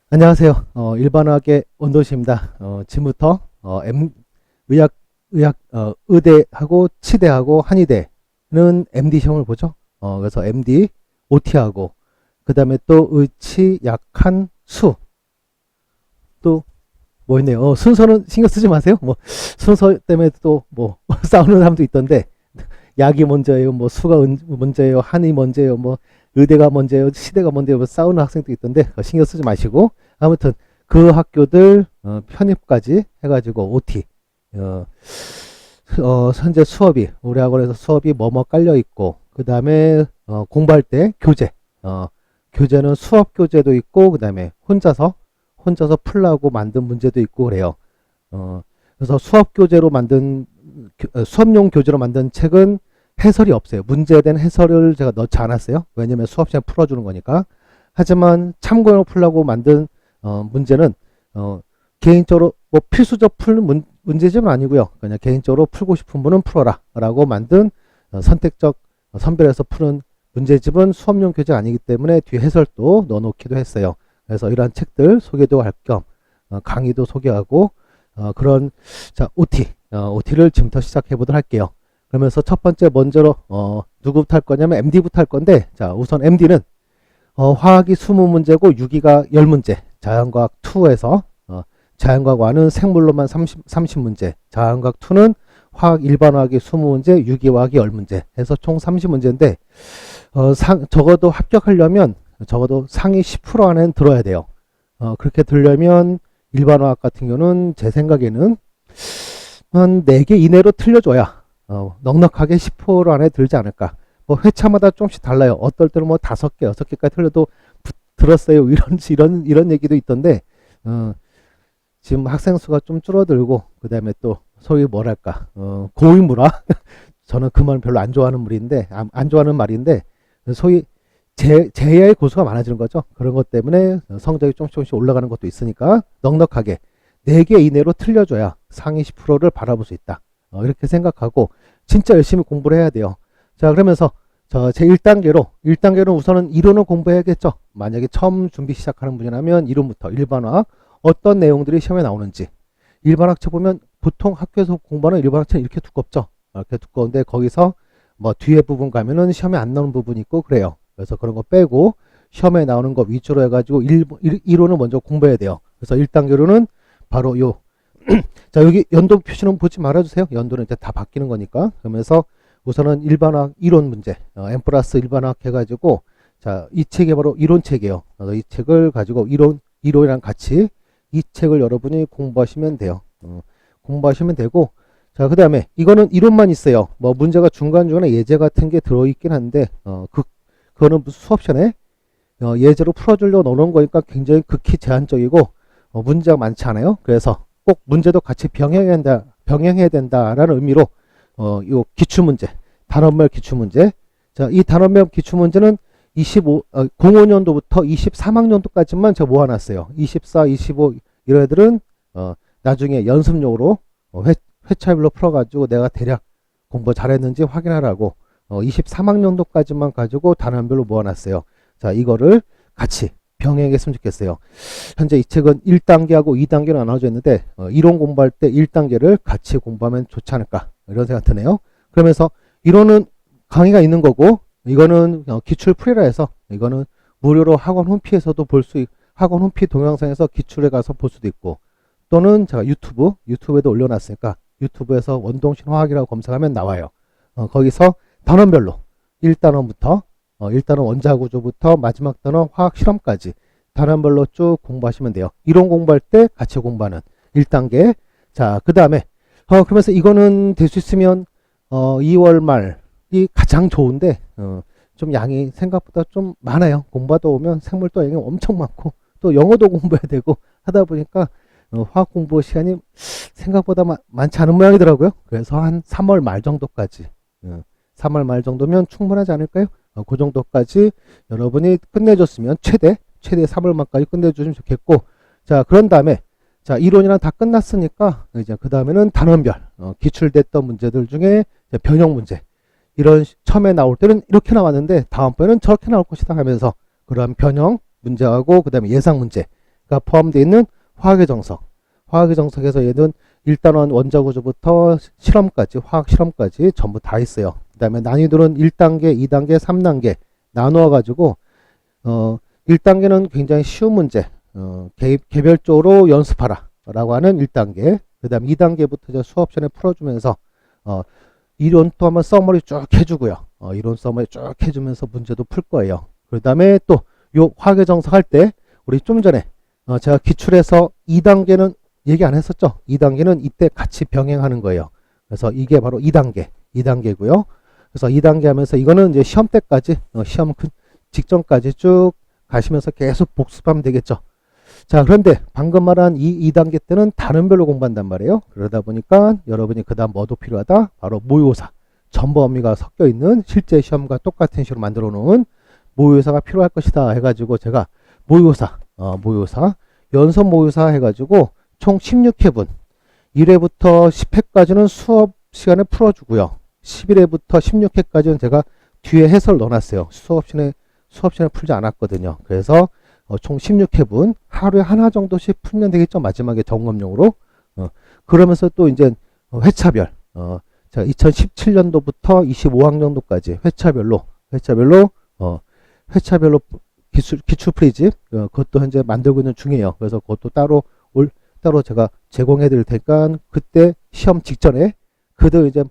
안녕하세요. 일반화학의 원도시입니다. 지금부터 의학, 의대하고 치대하고 한의대는 MD 시험을 보죠. 그래서 MD, OT하고 그 다음에 또 의치, 약한, 수, 또 뭐 있네요. 순서는 신경 쓰지 마세요. 뭐 순서 때문에 또 뭐 싸우는 사람도 있던데 약이 먼저예요, 뭐 수가 먼저예요, 한의 먼저예요, 뭐 의대가 먼저예요, 시대가 먼저예요, 뭐 싸우는 학생도 있던데 신경 쓰지 마시고 아무튼 그 학교들 편입까지 해가지고 OT 현재 수업이 우리 학원에서 수업이 뭐뭐 깔려 있고 그 다음에 공부할 때 교재 교재는 수업 교재도 있고 그 다음에 혼자서 풀라고 만든 문제도 있고 그래요. 그래서 수업 교재로 만든 수업용 교재로 만든 책은 해설이 없어요. 문제에 대한 해설을 제가 넣지 않았어요. 왜냐면 수업 시간에 풀어주는 거니까. 하지만 참고용으로 풀라고 만든 문제는 개인적으로 뭐 필수적 풀는 문제집은 아니고요. 그냥 개인적으로 풀고 싶은 분은 풀어라 라고 만든 선택적 선별해서 푸는 문제집은 수업용 교재가 아니기 때문에 뒤에 해설도 넣어놓기도 했어요. 그래서 이러한 책들 소개도 할 겸 강의도 소개하고 그런 자 OT를 지금부터 시작해 보도록 할게요. 그러면서 첫 번째 먼저 누구부터 할 거냐면 MD부터 할 건데 자 우선 MD는 화학이 20문제고 유기가 10문제 자연과학 2에서 자연과학 1은 생물로만 30문제 자연과학 2는 화학 일반화학이 20문제 유기화학이 10문제 해서 총 30문제인데 적어도 합격하려면 적어도 상위 10% 안에는 들어야 돼요. 그렇게 들려면 일반화학 같은 경우는 제 생각에는 한 4개 이내로 틀려줘야 넉넉하게 10% 안에 들지 않을까. 뭐 회차마다 조금씩 달라요. 어떨 때는 뭐 5개, 6개까지 틀려도 들었어요. 이런 얘기도 있던데 지금 학생 수가 좀 줄어들고 그 다음에 또 소위 뭐랄까 고위무라 저는 그 말 별로 안 좋아하는 물인데 안 좋아하는 말인데 소위 제야의 고수가 많아지는 거죠. 그런 것 때문에 성적이 조금씩 올라가는 것도 있으니까 넉넉하게 4개 이내로 틀려줘야 상위 10%를 바라볼 수 있다. 이렇게 생각하고 진짜 열심히 공부를 해야 돼요. 자 그러면서 제 1단계는 우선은 이론을 공부해야겠죠. 만약에 처음 준비 시작하는 분이라면 이론부터 일반화학 어떤 내용들이 시험에 나오는지 일반학책 보면 보통 학교에서 공부하는 일반학책은 이렇게 두껍죠. 이렇게 두꺼운데 거기서 뭐 뒤에 부분 가면은 시험에 안 나오는 부분이 있고 그래요. 그래서 그런 거 빼고 시험에 나오는 거 위주로 해가지고 이론을 먼저 공부해야 돼요. 그래서 1단계로는 바로 요 자 여기 연도 표시는 보지 말아주세요. 연도는 이제 다 바뀌는 거니까. 그러면서 우선은 일반화학 이론 문제 M 플러스 일반화학 해가지고 자 이 책이 바로 이론책이에요. 그래서 이 책을 가지고 이론이랑 같이 이 책을 여러분이 공부하시면 돼요. 공부하시면 되고 자 그 다음에 이거는 이론만 있어요. 뭐 문제가 중간중간에 예제 같은 게 들어있긴 한데 그거는 수업 시간에 예제로 풀어주려고 넣어놓은 거니까 굉장히 극히 제한적이고 문제가 많지 않아요. 그래서 꼭 문제도 같이 병행해야 된다라는 의미로 요 기출문제 단원별 기출문제 자 이 단원별 기출문제는 05년도부터 23학년도까지만 제가 모아놨어요. 24, 25 이런 애들은 나중에 연습용으로 회차별로 풀어가지고 내가 대략 공부 잘했는지 확인하라고 23학년도까지만 가지고 단원별로 모아놨어요. 자 이거를 같이 병행했으면 좋겠어요. 현재 이 책은 1단계하고 2단계로 나눠져 있는데 이론 공부할 때 1단계를 같이 공부하면 좋지 않을까 이런 생각 드네요. 그러면서 이론은 강의가 있는 거고 이거는 기출 풀이라 해서 이거는 무료로 학원 홈피에서도 학원 홈피 동영상에서 기출에 가서 볼 수도 있고 또는 제가 유튜브에도 올려놨으니까 유튜브에서 원동신 화학이라고 검색하면 나와요. 거기서 단원별로 1단원부터 1단원 원자구조부터 마지막 단원 화학 실험까지 단원별로 쭉 공부하시면 돼요. 이론 공부할 때 같이 공부하는 1단계. 자, 그 다음에 그러면서 이거는 될 수 있으면 2월 말이 가장 좋은데 좀 양이 생각보다 좀 많아요. 공부하다 오면 생물도 양이 엄청 많고 또 영어도 공부해야 되고 하다 보니까 화학 공부 시간이 생각보다 많지 않은 모양이더라고요. 그래서 한 3월 말 정도까지 3월 말 정도면 충분하지 않을까요? 그 정도까지 여러분이 끝내줬으면 최대 3월 말까지 끝내주시면 좋겠고 자 그런 다음에 자 이론이랑 다 끝났으니까 이제 그 다음에는 단원별 기출됐던 문제들 중에 변형 문제 이런 처음에 나올 때는 이렇게 나왔는데 다음번에는 저렇게 나올 것이다 하면서 그런 변형 문제하고 그 다음에 예상 문제 포함되어 있는 화학의 정석. 화학의 정석에서 얘는 1단원 원자 구조부터 실험까지, 화학 실험까지 전부 다 있어요. 그 다음에 난이도는 1단계, 2단계, 3단계 나누어 가지고 1단계는 굉장히 쉬운 문제, 개별적으로 연습하라 라고 하는 1단계. 그 다음 2단계부터 수업 시간에 풀어주면서 이론 또 한번 서머리 쭉 해주고요. 이론 서머리 쭉 해주면서 문제도 풀 거예요. 그 다음에 또 요 화학의 정석 할 때 우리 좀 전에 제가 기출해서 2단계는 얘기 안 했었죠. 2단계는 이때 같이 병행하는 거예요. 그래서 이게 바로 2단계고요. 그래서 2단계 하면서 이거는 이제 시험 때까지, 시험 직전까지 쭉 가시면서 계속 복습하면 되겠죠. 자, 그런데 방금 말한 이 2단계 때는 단원별로 공부한단 말이에요. 그러다 보니까 여러분이 그 다음 뭐도 필요하다? 바로 모의고사. 전범위가 섞여 있는 실제 시험과 똑같은 식으로 만들어 놓은 모의고사가 필요할 것이다 해가지고 제가 모의고사, 연속 모의고사 해가지고 총 16회분, 1회부터 10회까지는 수업 시간에 풀어주고요. 11회부터 16회까지는 제가 뒤에 해설 넣어놨어요. 수업 시간에 풀지 않았거든요. 그래서 총 16회분, 하루에 하나 정도씩 풀면 되겠죠. 마지막에 점검용으로. 그러면서 또 이제 회차별, 제가 2017년도부터 25학년도까지 회차별로 기출 프리집, 그것도 현재 만들고 있는 중이에요. 그래서 그것도 따로 제가 제공해 드릴 테니까 그때 시험 직전에 그들 이제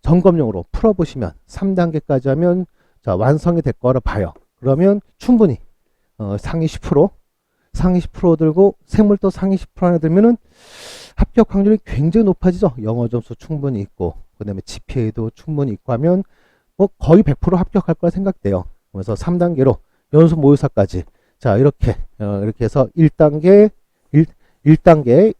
점검용으로 풀어보시면 3단계까지 하면 자, 완성이 될 거라 봐요. 그러면 충분히 상위 10% 들고 생물도 상위 10% 안에 들면은 합격 확률이 굉장히 높아지죠. 영어 점수 충분히 있고 그 다음에 GPA도 충분히 있고 하면 뭐 거의 100% 합격할 거라 생각돼요. 그래서 3단계로 연속 모의사까지 자 이렇게 해서 1단계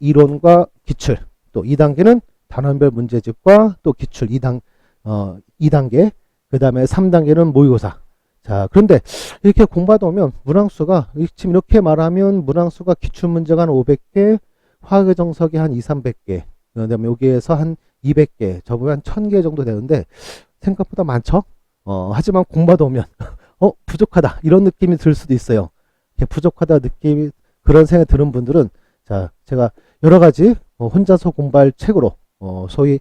이론과 기출, 또 2단계는 단원별 문제집과 또 기출 2단계, 그 다음에 3단계는 모의고사. 자, 그런데 이렇게 공부하다 보면 문항수가, 지금 이렇게 말하면 문항수가 기출문제가 한 500개, 화학의 정석이 한 2, 300개, 그 다음에 여기에서 한 200개, 저보다 한 1000개 정도 되는데 생각보다 많죠? 하지만 공부하다 보면 부족하다 이런 느낌이 들 수도 있어요. 부족하다 느낌이 그런 생각이 드는 분들은 자, 제가 여러 가지 혼자서 공부할 책으로 소위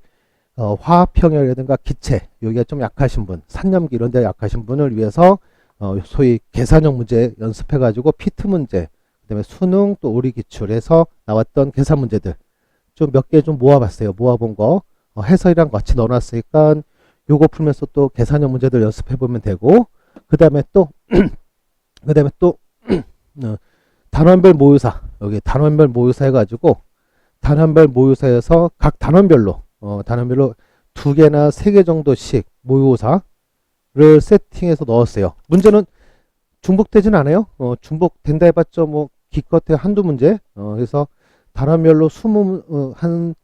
화학평형이라든가 기체 여기가 좀 약하신 분, 산염기 이런 데 약하신 분을 위해서 소위 계산형 문제 연습해 가지고 피트 문제, 그다음에 수능 또 우리 기출에서 나왔던 계산 문제들 좀 몇 개 좀 모아봤어요. 모아본 거 해설이랑 같이 넣어놨으니까 요거 풀면서 또 계산형 문제들 연습해 보면 되고 그다음에 또 단원별 모의사, 여기 단원별 모의사 해가지고 단원별 모의사에서 각 단원별로 2개나 3개 정도씩 모의고사를 세팅해서 넣었어요. 문제는 중복되진 않아요. 중복된다 해봤자 뭐 기껏해 한두 문제. 그래서 단원별로 한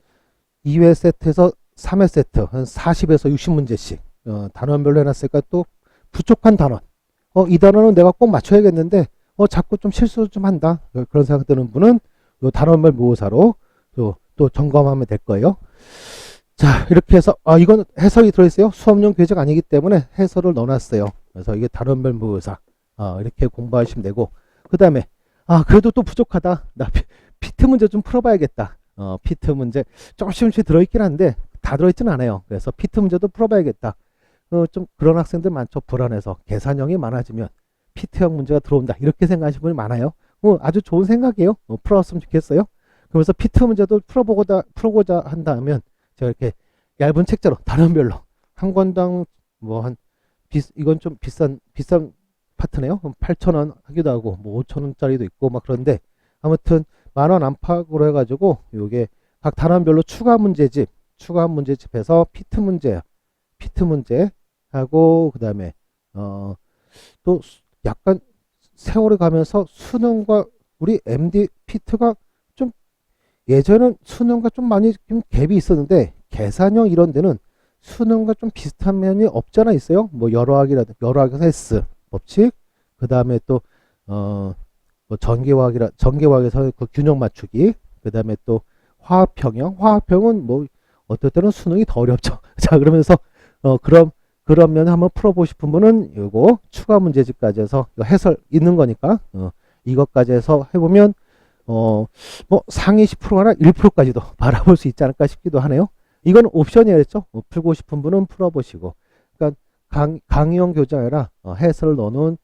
2회 세트에서 3회 세트 한 40에서 60문제씩 단원별로 해놨으니까 또 부족한 단원. 이 단원은 내가 꼭 맞춰야겠는데 자꾸 좀 실수 좀 한다. 그런 생각 드는 분은 요 단원별 모의사로 또 점검하면 될 거예요. 자, 이렇게 해서 이건 해설이 들어있어요. 수업용 교재가 아니기 때문에 해설을 넣어놨어요. 그래서 이게 단원별 모의사 이렇게 공부하시면 되고 그 다음에 그래도 또 부족하다. 나 피트 문제 좀 풀어봐야겠다. 피트 문제 조금씩 들어있긴 한데 다 들어있지는 않아요. 그래서 피트 문제도 풀어봐야겠다. 좀 그런 학생들 많죠. 불안해서 계산형이 많아지면 피트형 문제가 들어온다 이렇게 생각하시는 분이 많아요. 아주 좋은 생각이에요. 풀어왔으면 좋겠어요. 그래서 피트 문제도 풀어보자 한다면 제가 이렇게 얇은 책자로 단원별로 한 권당 이건 좀 비싼 파트네요. 8,000원 하기도 하고 5,000원짜리도 있고 막 그런데 아무튼 10,000원 안팎으로 해가지고 요게 각 단원별로 추가 문제집에서 피트 문제 하고 그 다음에 또 약간 세월이 가면서 수능과 우리 MD 피트가 좀 예전은 수능과 좀 많이 좀 갭이 있었는데 계산형 이런 데는 수능과 좀 비슷한 면이 없잖아 있어요. 뭐 여러학에서 S 법칙 그 다음에 또 뭐 전기화학에서 그 균형 맞추기 그 다음에 또 화학평은 뭐 어떨 때는 수능이 더 어렵죠. 자 그러면서 그러면 한번 풀어보고 싶은 분은 요거 추가 문제집까지 해서 해설 있는 거니까 이것까지 해서 해보면 뭐 상위 10%나 1%까지도 바라볼 수 있지 않을까 싶기도 하네요. 이건 옵션이었죠. 풀고 싶은 분은 풀어보시고. 그러니까 강의용 교재 아니라 해설을 넣어놓은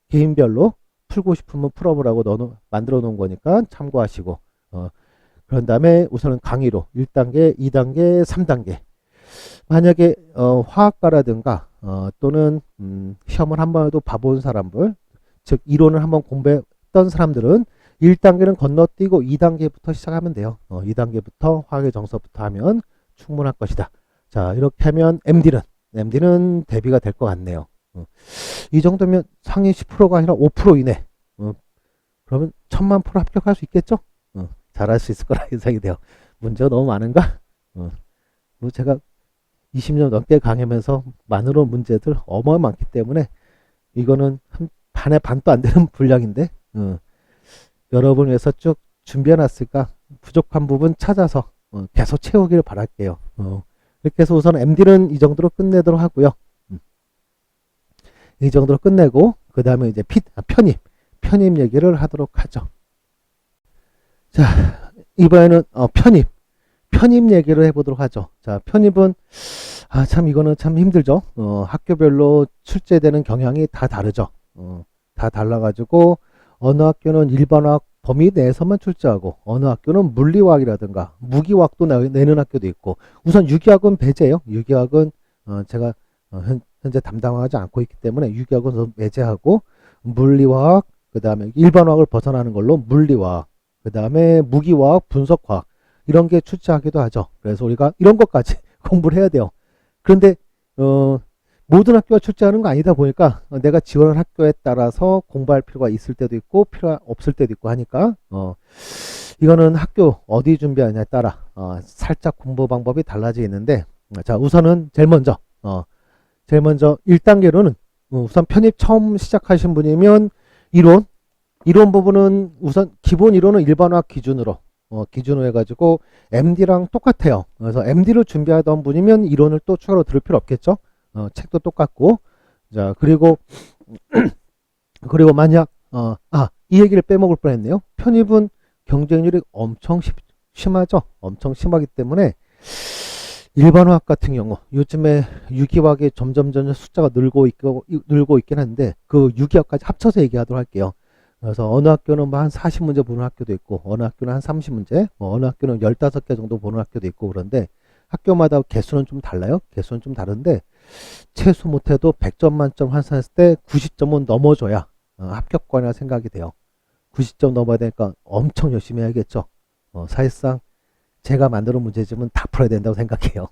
개인별로 풀고 싶으면 풀어보라고 만들어 놓은 거니까 참고하시고. 그런 다음에 우선은 강의로 1단계, 2단계, 3단계. 만약에 화학과라든가 또는 시험을 한 번에도 봐본 사람들, 즉 이론을 한번 공부했던 사람들은 1단계는 건너뛰고 2단계부터 시작하면 돼요. 2단계부터 화학의 정서부터 하면 충분할 것이다. 자, 이렇게 하면 MD는 대비가 될 것 같네요. 이 정도면 상위 10%가 아니라 5% 이내. 그러면 1000만% 합격할 수 있겠죠? 잘할 수 있을 거라 예상이 돼요. 문제가 너무 많은가? 뭐 제가 20년 넘게 강의하면서 많은 문제들 어마어마하게 많기 때문에 이거는 한 반의 반도 안 되는 분량인데 여러분 위해서 쭉 준비해 놨으니까 부족한 부분 찾아서 계속 채우기를 바랄게요. 이렇게 해서 우선 MD는 이 정도로 끝내도록 하고요. 이 정도로 끝내고 그 다음에 이제 편입 얘기를 하도록 하죠. 자, 이번에는 편입 얘기를 해보도록 하죠. 자, 편입은 참 이거는 참 힘들죠. 학교별로 출제되는 경향이 다 다르죠. 다 달라가지고 어느 학교는 일반화학 범위 내에서만 출제하고 어느 학교는 물리화학이라든가 무기화학도 내는 학교도 있고, 우선 유기화학은 배제예요. 유기화학은 제가 현재 담당하지 않고 있기 때문에 유기화학은 배제하고 물리화학, 그 다음에 일반화학을 벗어나는 걸로 물리화학, 그 다음에 무기화학, 분석화학 이런 게 출제하기도 하죠. 그래서 우리가 이런 것까지 공부를 해야 돼요. 그런데 모든 학교가 출제하는 거 아니다 보니까 내가 지원한 학교에 따라서 공부할 필요가 있을 때도 있고 필요가 없을 때도 있고 하니까 이거는 학교 어디 준비하냐에 따라 살짝 공부 방법이 달라지겠는데, 자, 우선은 제일 먼저 1단계로는 우선 편입 처음 시작하신 분이면 이론 부분은 우선 기본 이론은 일반화학 기준으로 해가지고 MD랑 똑같아요. 그래서 MD를 준비하던 분이면 이론을 또 추가로 들을 필요 없겠죠. 책도 똑같고. 자, 그리고 만약 이 얘기를 빼먹을 뻔했네요. 편입은 경쟁률이 엄청 심하죠. 엄청 심하기 때문에 일반화학 같은 경우 요즘에 유기화학이 점점 숫자가 늘고 있긴 한데 그 유기화학까지 합쳐서 얘기하도록 할게요. 그래서 어느 학교는 뭐 한 40문제 보는 학교도 있고 어느 학교는 한 30문제, 어느 학교는 15개 정도 보는 학교도 있고, 그런데 학교마다 개수는 좀 달라요. 개수는 좀 다른데 최소 못해도 100점 만점 환산했을 때 90점은 넘어줘야 합격권이라 생각이 돼요. 90점 넘어야 되니까 엄청 열심히 해야겠죠. 사실상 제가 만드는 문제집은 다 풀어야 된다고 생각해요.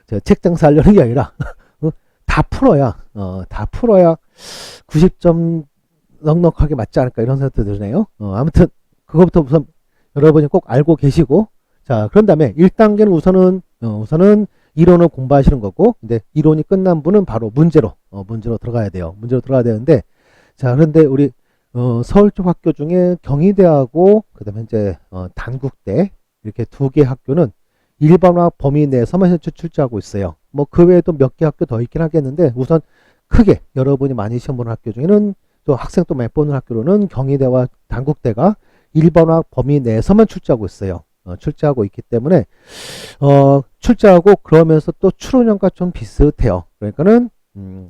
제가 책장사 하려는 게 아니라 다 풀어야 90점 넉넉하게 맞지 않을까 이런 생각도 드네요. 아무튼 그것부터 우선 여러분이 꼭 알고 계시고, 자, 그런 다음에 1단계는 우선은 이론을 공부하시는 거고, 근데 이론이 끝난 분은 바로 문제로 들어가야 돼요. 문제로 들어가야 되는데, 자, 그런데 우리 서울 쪽 학교 중에 경희대하고 그다음에 이제 단국대 이렇게 두 개 학교는 일반화학 범위 내에서만 현재 출제하고 있어요. 뭐 그 외에도 몇 개 학교 더 있긴 하겠는데, 우선 크게 여러분이 많이 시험 보는 학교 중에는 또 학생 또 몇 보는 학교로는 경희대와 단국대가 일반화학 범위 내에서만 출제하고 있어요. 출제하고 있기 때문에 출제하고 그러면서 또 출원형과 좀 비슷해요. 그러니까는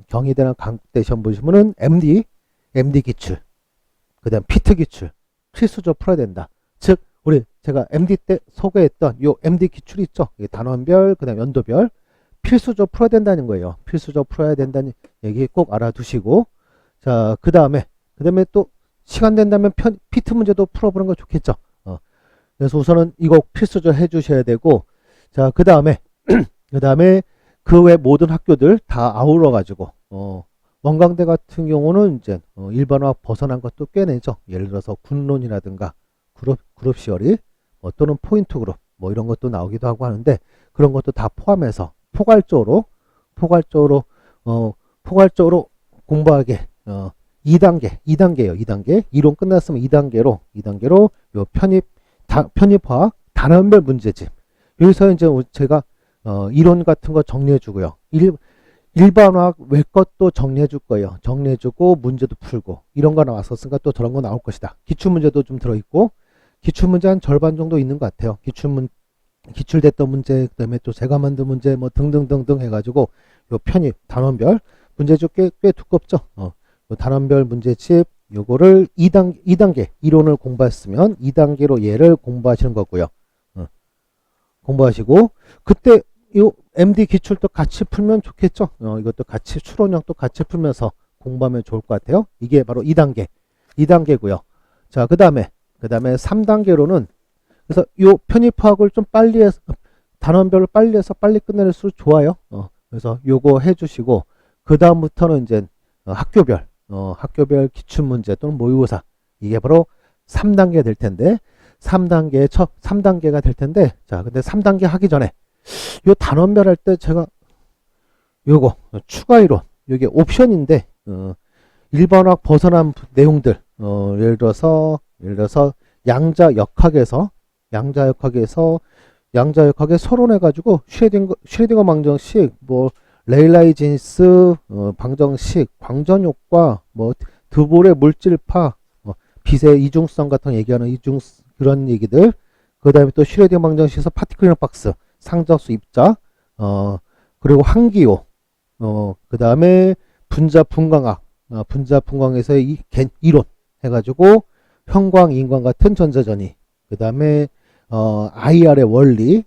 경희대나 단국대 시험 보시면은 MD 기출, 그다음 피트 기출 필수적으로 풀어야 된다. 즉 제가 MD 때 소개했던 요 MD 기출 있죠. 단원별, 그다음 연도별 필수적으로 풀어야 된다는 거예요. 필수적으로 풀어야 된다는 얘기 꼭 알아두시고, 자, 그 다음에 또 시간 된다면 피트 문제도 풀어보는 거 좋겠죠. 그래서 우선은 이거 필수적으로 해주셔야 되고, 자, 그 다음에 그 외 모든 학교들 다 아우러 가지고 원광대 같은 경우는 이제 일반화학 벗어난 것도 꽤 내죠. 예를 들어서 군론이라든가 그룹 시어리 또는 포인트 그룹 뭐 이런 것도 나오기도 하고 하는데, 그런 것도 다 포함해서 포괄적으로 공부하게 2단계예요. 2단계. 이론 끝났으면 2단계로 요 편입화학 단원별 문제집. 여기서 이제 제가 이론 같은 거 정리해 주고요. 일반화학 외 것도 정리해 줄 거예요. 정리해 주고 문제도 풀고 이런 거 나왔었으니까 또 저런 거 나올 것이다. 기출문제도 좀 들어있고 기출문제 한 절반 정도 있는 것 같아요. 기출됐던 문제, 그다음에 또 제가 만든 문제 뭐 등등등등 해가지고 요 편입 단원별 문제집 꽤 두껍죠. 요 단원별 문제집 요거를 2단계 이론을 공부했으면 2단계로 얘를 공부하시는 거고요. 공부하시고 그때 요 MD 기출도 같이 풀면 좋겠죠. 이것도 같이 추론형도 같이 풀면서 공부하면 좋을 것 같아요. 이게 바로 2단계고요. 자, 그다음에 3단계로는 그래서 요 편입학을 좀 빨리 해서 단원별로 빨리 해서 빨리 끝낼수록 좋아요. 그래서 요거 해주시고 그 다음부터는 이제 학교별 기출문제 또는 모의고사 이게 바로 3단계 될 텐데 3단계가 될 텐데 자 근데 3단계 하기 전에 요 단원별 할 때 제가 요거 추가 이론 요게 옵션인데 일반학 벗어난 내용들 예를 들어서 양자역학에서 서론해 가지고 슈레딩거 방정식 뭐 레일라이진스 방정식 광전효과 뭐 드볼의 물질파 빛의 이중성 같은 거 얘기하는 그런 얘기들 그다음에 또 슈레딩거 방정식에서 파티클 이너 박스 상자수 입자 그리고 항기호 그다음에 분자분광학에서의 이론 해가지고 형광 인광 같은 전자전이 그다음에 IR의 원리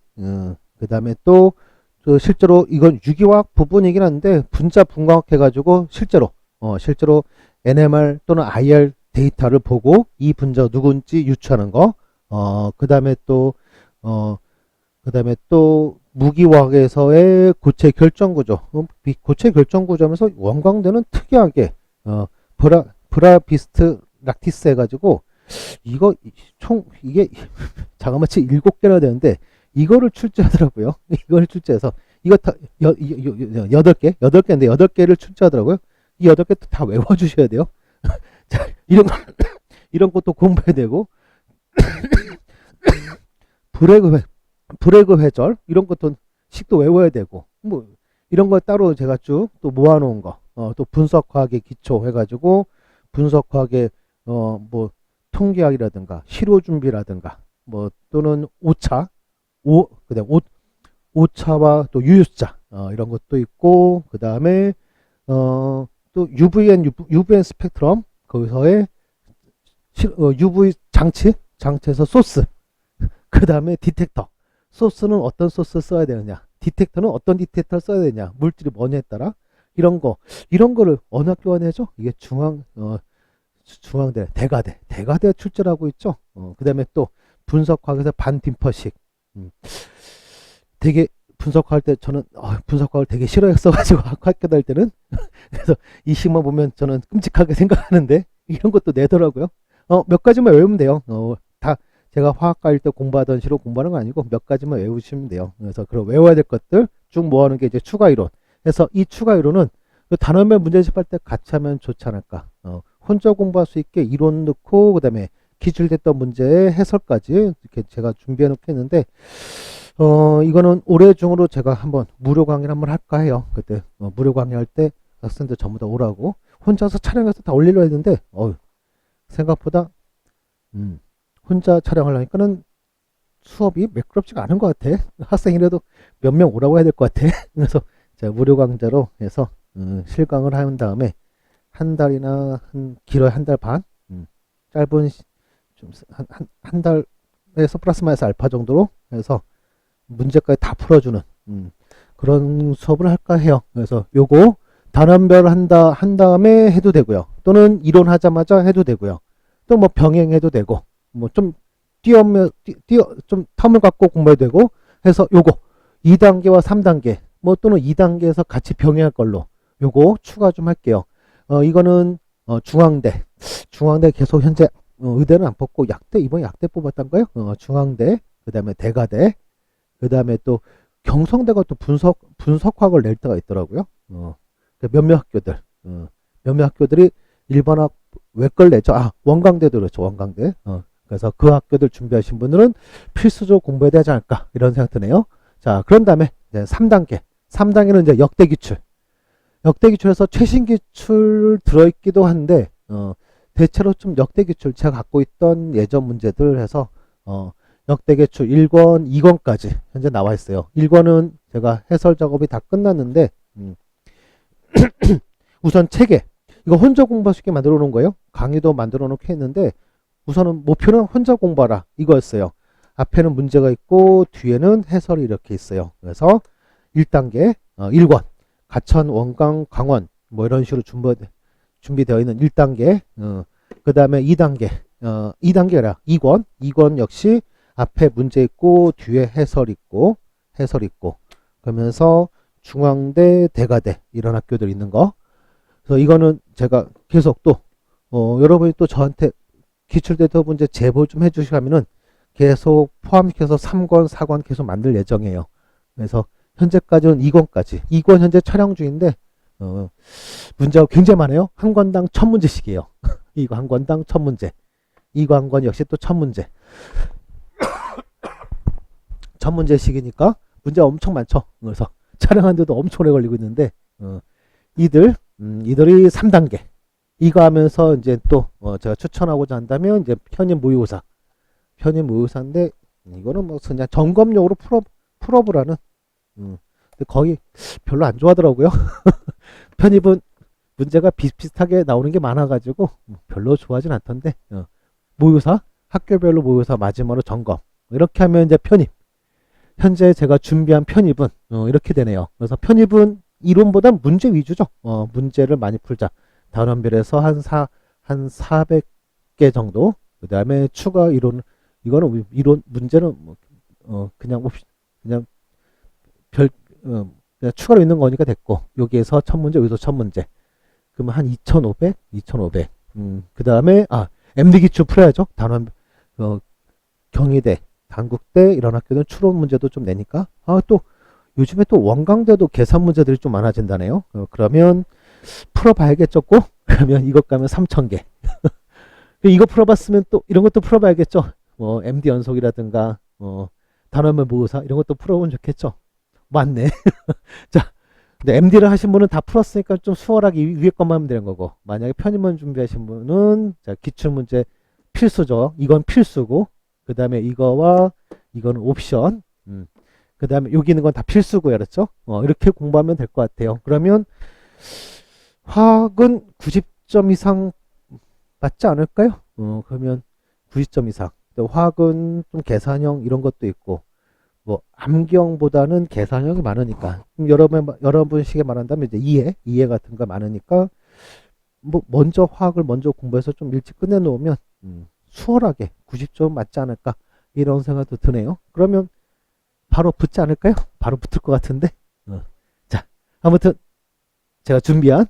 그다음에 또 실제로 이건 유기화학 부분이긴 한데 분자분광학 해가지고 실제로 NMR 또는 IR 데이터를 보고 이 분자가 누군지 유추하는 거 그다음에 또 무기화학에서의 고체 결정구조 고체 결정구조하면서 원광대는 특이하게 브라비스트 락티스 해가지고 이게 자그마치 7개나 되는데 이거를 출제하더라고요. 이걸 출제해서 이거 다 8개인데 8개를 출제하더라고요. 이 8개 다 외워주셔야 돼요. 자, 이런 것도 공부해야 되고 브레그 회절 이런 것도 식도 외워야 되고 뭐 이런 거 따로 제가 쭉 또 모아놓은 거 또 분석화학의 기초 해가지고 분석화학의 뭐 통계학이라든가 실효준비라든가 뭐 또는 그다음 오차와 또 유효자 이런 것도 있고 그 다음에 또 UVN 스펙트럼 거기서의 UV 장치에서 소스 그 다음에 디텍터 소스는 어떤 소스 써야 되느냐 디텍터는 어떤 디텍터를 써야 되냐 물질이 뭐냐에 따라 이런 거를 어느 학교가 내죠? 이게 중앙대 대가대 출제를 하고 있죠. 그 다음에 또 분석화학에서 반딤퍼식 되게 분석할 때 저는 분석학을 되게 싫어했어가지고 학교 다닐 때는 그래서 이 식만 보면 저는 끔찍하게 생각하는데 이런 것도 내더라고요. 몇 가지만 외우면 돼요. 다 제가 화학과일 때 공부하던 식으로 공부하는 건 아니고 몇 가지만 외우시면 돼요. 그래서 그런 외워야 될 것들 쭉 모아놓은 게 이제 추가 이론. 그래서 이 추가 이론은 단원별 문제집 할 때 같이 하면 좋지 않을까. 혼자 공부할 수 있게 이론 넣고 그다음에 기출됐던 문제의 해설까지 이렇게 제가 준비해 놓겠는데 이거는 올해 중으로 제가 한번 무료 강의를 한번 할까 해요. 그때 무료 강의할 때 학생들 전부 다 오라고 혼자서 촬영해서 다 올리려 했는데 생각보다 혼자 촬영하려니까는 수업이 매끄럽지가 않은 것 같아. 학생이라도 몇 명 오라고 해야 될 것 같아. 그래서 제가 무료 강좌로 해서 실강을 한 다음에 한 달이나 길어야 한 달 반 짧은 좀 한 달에서 플러스 마이너스 알파 정도로 해서 문제까지 다 풀어주는 그런 수업을 할까 해요. 그래서 요거 단원별 한 다음에 해도 되고요. 또는 이론 하자마자 해도 되고요. 또 뭐 병행해도 되고 뭐 좀 좀 텀을 갖고 공부해도 되고 해서 요거 2단계와 3단계 뭐 또는 2단계에서 같이 병행할 걸로 요거 추가 좀 할게요. 이거는 중앙대 계속 현재 의대는 안 뽑고 이번에 약대 뽑았던가요? 중앙대 그 다음에 대가대 그 다음에 또 경성대가 또 분석학을 낼 때가 있더라고요. 몇몇 학교들이 일반학 외걸 내죠. 원광대도 그렇죠. 원광대. 그래서 그 학교들 준비하신 분들은 필수적으로 공부해야 되지 않을까 이런 생각 드네요. 자, 그런 다음에 이제 3단계는 이제 역대 기출. 역대 기출에서 최신 기출 들어있기도 한데, 대체로 좀 역대 기출, 제가 갖고 있던 예전 문제들 해서, 역대 기출 1권, 2권까지 현재 나와 있어요. 1권은 제가 해설 작업이 다 끝났는데, 우선 체계. 이거 혼자 공부할 수 있게 만들어 놓은 거예요. 강의도 만들어 놓게 했는데, 우선은 목표는 혼자 공부하라. 이거였어요. 앞에는 문제가 있고, 뒤에는 해설이 이렇게 있어요. 그래서 1단계, 1권. 가천, 원강, 강원, 뭐 이런 식으로 준비되어 있는 1단계, 그 다음에 2단계, 2단계라 2권, 2권 역시 앞에 문제 있고, 뒤에 해설 있고, 그러면서 중앙대, 대가대, 이런 학교들 있는 거. 그래서 이거는 제가 계속 또, 여러분이 또 저한테 기출데이터 문제 제보 좀 해주시면은 계속 포함시켜서 3권, 4권 계속 만들 예정이에요. 그래서 현재까지는 2권까지. 2권 현재 촬영 중인데, 문제가 굉장히 많아요. 한 권당 1000문제씩이에요. 이거 한 권당 1000문제. 이거 한 권 역시 또 1000문제. 1000문제씩이니까 문제가 엄청 많죠. 그래서 촬영하는데도 엄청 오래 걸리고 있는데, 이들이 3단계. 이거 하면서 이제 또, 제가 추천하고자 한다면, 이제 편입 모의고사. 편입 모의고사인데, 이거는 뭐 그냥 점검용으로 풀어보라는, 근데 거의 별로 안 좋아하더라고요. 편입은 문제가 비슷비슷하게 나오는 게 많아가지고 별로 좋아하진 않던데, 모의고사, 학교별로 모의고사 마지막으로 점검. 이렇게 하면 이제 편입. 현재 제가 준비한 편입은 이렇게 되네요. 그래서 편입은 이론보다 문제 위주죠. 문제를 많이 풀자. 단원별에서 한 400개 정도. 그 다음에 추가 이론, 이거는 이론, 문제는 그냥 그냥 추가로 있는 거니까 됐고, 여기에서 1000문제, 여기서 1000문제. 그러면 한 2500? 그 다음에, MD 기출 풀어야죠. 단원, 경희대, 단국대, 이런 학교는 추론 문제도 좀 내니까. 또, 요즘에 또 원광대도 계산 문제들이 좀 많아진다네요. 그러면, 풀어봐야겠죠, 꼭? 그러면 이것 가면 3000개. 이거 풀어봤으면 또, 이런 것도 풀어봐야겠죠. MD 연속이라든가, 단원별 모의고사, 이런 것도 풀어보면 좋겠죠. 맞네. 자, 근데 MD를 하신 분은 다 풀었으니까 좀 수월하게 위에 것만 하면 되는 거고, 만약에 편입만 준비하신 분은, 자, 기출문제 필수죠. 이건 필수고, 그 다음에 이거와 이거는 옵션, 그 다음에 여기 있는 건 다 필수고, 그렇죠? 이렇게 공부하면 될 것 같아요. 그러면 화학은 90점 이상 맞지 않을까요? 그러면 90점 이상. 화학은 좀 계산형 이런 것도 있고, 뭐 암기형보다는 계산형이 많으니까, 여러분식에 말한다면 이제 이해 같은 거 많으니까, 뭐 먼저 화학을 먼저 공부해서 좀 일찍 끝내 놓으면 수월하게 90점 맞지 않을까, 이런 생각도 드네요. 그러면 바로 붙지 않을까요? 바로 붙을 것 같은데. 자, 아무튼 제가 준비한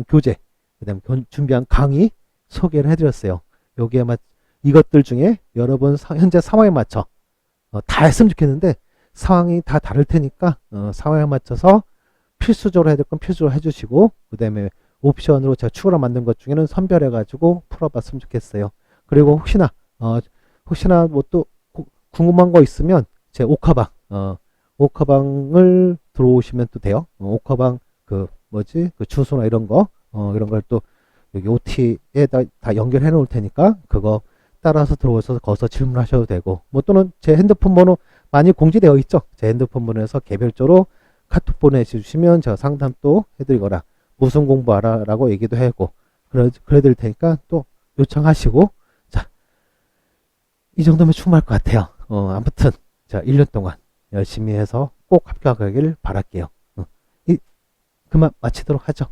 교재, 그다음 준비한 강의 소개를 해드렸어요. 여기에 이것들 중에 여러분 현재 상황에 맞춰 다 했으면 좋겠는데, 상황이 다 다를 테니까 상황에 맞춰서 필수적으로 해야 될 건 필수적으로 해주시고, 그 다음에 옵션으로 제가 추가로 만든 것 중에는 선별해 가지고 풀어봤으면 좋겠어요. 그리고 혹시나 뭐 또 궁금한 거 있으면 제 오카방을 들어오시면 또 돼요. 오카방 그 주소나 이런 걸 또 여기 OT에 다 연결해 놓을 테니까, 그거 따라서 들어오셔서 거기서 질문하셔도 되고, 뭐 또는 제 핸드폰 번호 많이 공지되어 있죠. 제 핸드폰 번호에서 개별적으로 카톡 보내주시면 제가 상담 또 해드리거나, 무슨 공부하라 라고 얘기도 하고 그래 드릴 테니까 또 요청하시고. 자, 이 정도면 충분할 것 같아요. 아무튼 자, 1년 동안 열심히 해서 꼭 합격하길 바랄게요. 그만 마치도록 하죠.